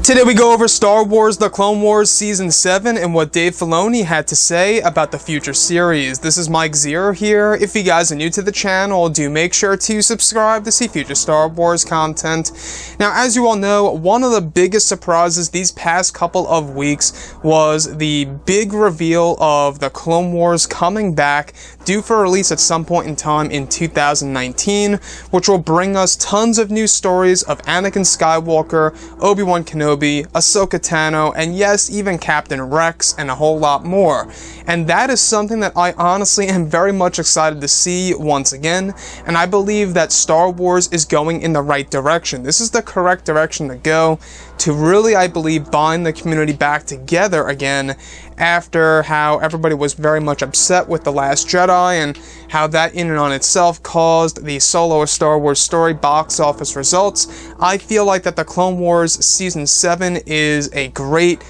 Today we go over Star Wars The Clone Wars Season 7 and what Dave Filoni had to say about the future series. This is Mike Zero here. If you guys are new to the channel, do make sure to subscribe to see future Star Wars content. Now, as you all know, one of the biggest surprises these past couple of weeks was the big reveal of The Clone Wars coming back, due for release at some point in time in 2019, which will bring us tons of new stories of Anakin Skywalker, Obi-Wan Kenobi, Ahsoka Tano, and yes, even Captain Rex, and a whole lot more. And that is something that I honestly am very much excited to see once again, and I believe that Star Wars is going in the right direction. This is the correct direction to go to really, I believe, bind the community back together again after how everybody was very much upset with The Last Jedi and how that in and on itself caused the Solo A Star Wars Story box office results. I feel like that The Clone Wars Season 7 is a great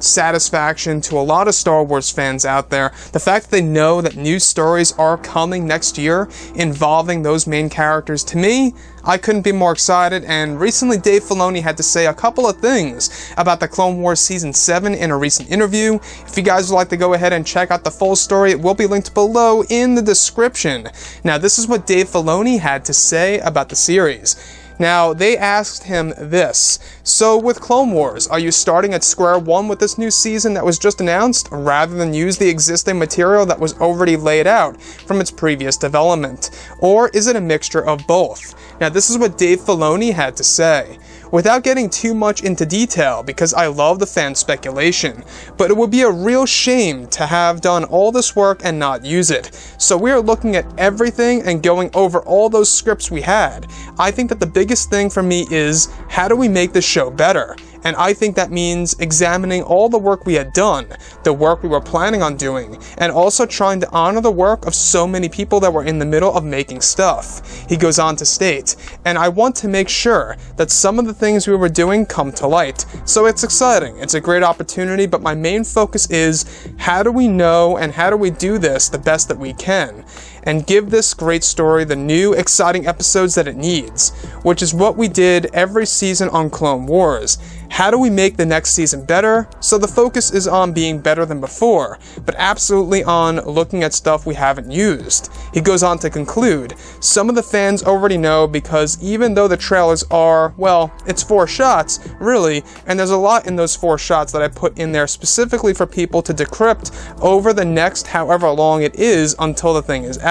satisfaction to a lot of Star Wars fans out there. The fact that they know that new stories are coming next year involving those main characters, to me, I couldn't be more excited. And recently Dave Filoni had to say a couple of things about The Clone Wars Season 7 in a recent interview. If you guys would like to go ahead and check out the full story, it will be linked below in the description. Now, this is what Dave Filoni had to say about the series. Now, they asked him this: so with Clone Wars, are you starting at square one with this new season that was just announced, rather than use the existing material that was already laid out from its previous development? Or is it a mixture of both? Now, this is what Dave Filoni had to say. Without getting too much into detail, because I love the fan speculation, but it would be a real shame to have done all this work and not use it. So we are looking at everything and going over all those scripts we had. I think that the biggest thing for me is, how do we make this show better? And I think that means examining all the work we had done, the work we were planning on doing, and also trying to honor the work of so many people that were in the middle of making stuff. He goes on to state, and I want to make sure that some of the things we were doing come to light. So it's exciting, it's a great opportunity, but my main focus is, how do we know and how do we do this the best that we can? And give this great story the new, exciting episodes that it needs, which is what we did every season on Clone Wars. How do we make the next season better? So the focus is on being better than before, but absolutely on looking at stuff we haven't used. He goes on to conclude, some of the fans already know, because even though the trailers are, well, it's 4 shots, really, and there's a lot in those 4 shots that I put in there specifically for people to decrypt over the next however long it is until the thing is out.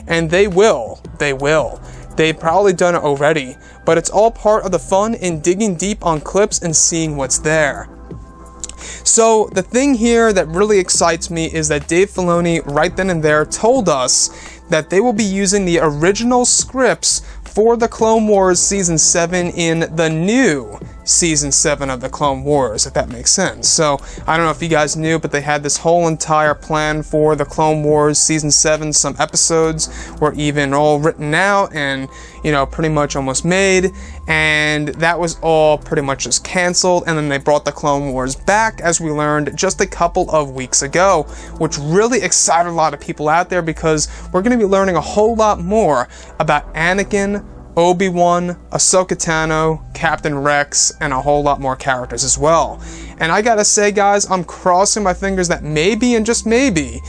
And they will. They've probably done it already, but it's all part of the fun in digging deep on clips and seeing what's there. So the thing here that really excites me is that Dave Filoni right then and there told us that they will be using the original scripts for The Clone Wars Season 7 in the new Season 7 of The Clone Wars, if that makes sense. So, I don't know if you guys knew, but they had this whole entire plan for The Clone Wars Season 7. Some episodes were even all written out and, pretty much almost made, and that was all pretty much just canceled, and then they brought The Clone Wars back, as we learned just a couple of weeks ago, which really excited a lot of people out there, because we're going to be learning a whole lot more about Anakin, Obi-Wan, Ahsoka Tano, Captain Rex, and a whole lot more characters as well. And I gotta say, guys, I'm crossing my fingers that maybe, and just maybe,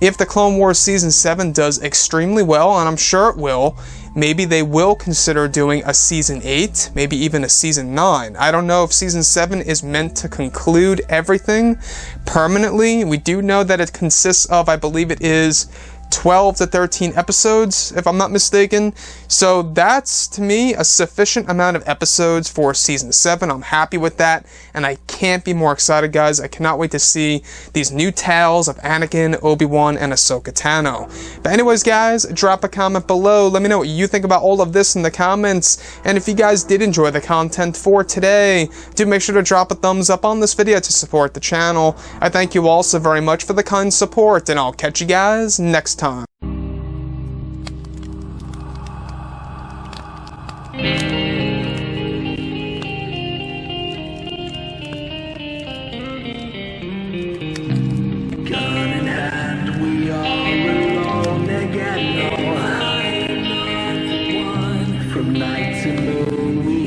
if The Clone Wars Season 7 does extremely well, and I'm sure it will, maybe they will consider doing a Season 8, maybe even a Season 9. I don't know if Season 7 is meant to conclude everything permanently. We do know that it consists of, I believe it is 12 to 13 episodes, if I'm not mistaken. So that's, to me, a sufficient amount of episodes for Season 7. I'm happy with that, and I can't be more excited, guys. I cannot wait to see these new tales of Anakin, Obi-Wan, and Ahsoka Tano. But anyways, guys, drop a comment below. Let me know what you think about all of this in the comments. And if you guys did enjoy the content for today, do make sure to drop a thumbs up on this video to support the channel. I thank you all so very much for the kind support, and I'll catch you guys next time. Gun in hand, we are alone again. No, I'm not the one. From night to moon, we